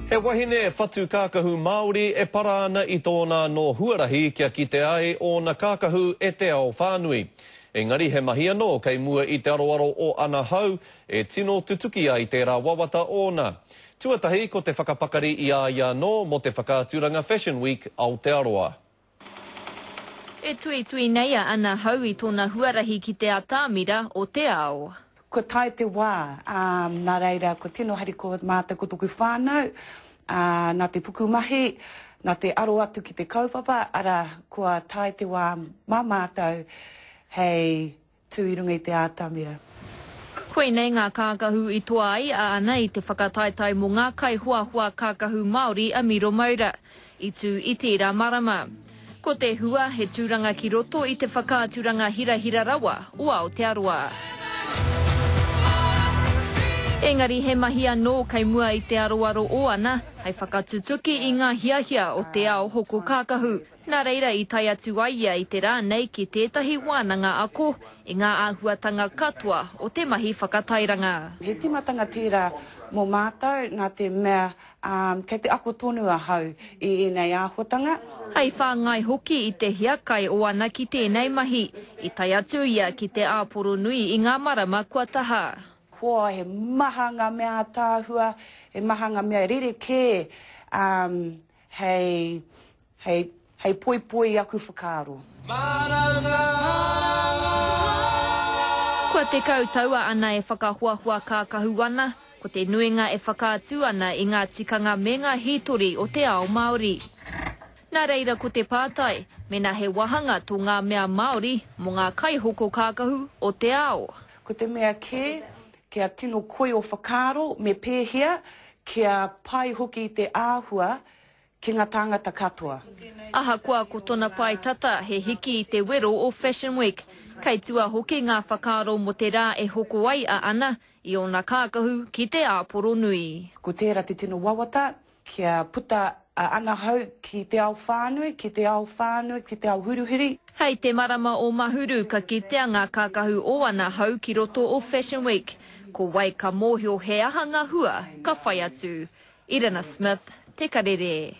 He wahine whatu kākahu Māori e para ana I tōna no huarahi kia ki te ai o na kākahu e te ao whānui. Engari he mahi anō kei mua I te aroaro o ana hau e tino tutuki ai tērā wawata ōna. Tuatahi ko te whakapakari I a ia no mo te whakaaturanga Fashion Week Aotearoa. E tui nei ana hau I tōna huarahi ki te atāmira o te ao. Ko tai te wā, nā reira, ko tino hari ko mātai ko tuku whānau, nā te pukumahi, nā te aro atu ki te kaupapa, ara kua tai te wā mā mātou hei tūirunga I te ātamira. Koe nei ngā kākahu I toa ai a ana I te whakataitai mo ngā kai huahua kākahu Māori a Miro Maura, I tū I te ira marama. Ko te hua he tūranga ki roto I te whakaaturanga hirahira rawa o Aotearoa. Engari he mahi anō kei mua I te aroaro o ana, hei whakatutuki I ngā hiahia o te ao hoko kākahu. Nā reira I tai atu ai ia I te rā nei ki tētahi wānanga ako, I ngā āhuatanga katoa o te mahi whakatairanga. He timatanga tērā mō mātou, nā te mea kei te ako tonu a hau I ēnei āhuatanga. Hei whāngai hoki I te hiakai o ana ki tēnei mahi, I tai atu ia ki te āporo nui I ngā marama kua taha. Hoa he maha ngā mea tāhua, he maha ngā mea rereke, hei poi aku whakaaro. Kua te kautaua ana e whakahuahua kākahu ana, ko te nuinga e whakaatu ana I ngā tikanga me ngā hītori o te ao Māori. Nā reira ko te pātai, mena he wahanga tō ngā mea Māori mo ngā kaihoko kākahu o te ao. Ko te mea kia tino koe o whakaaro me pēhea, kia pai hoki I te āhua ki ngā tāngata katoa. Aha kua ko tōna pai tata he hiki I te wero o Fashion Week. Kei tua hoki ngā whakaaro mo te rā e hoko ai a ana I ona kākahu ki te āporo nui. Ko tērā te tino wawata, kia puta ana hau ki te ao whānui, ki te ao whānui, ki te ao huruhiri. Hei te marama o Mahuru ka kitea ngā kākahu o ana hau ki roto o Fashion Week. Ko wai ka mōhio he aha ngā hua, ka whai atu. Irina Smith, Te Karere.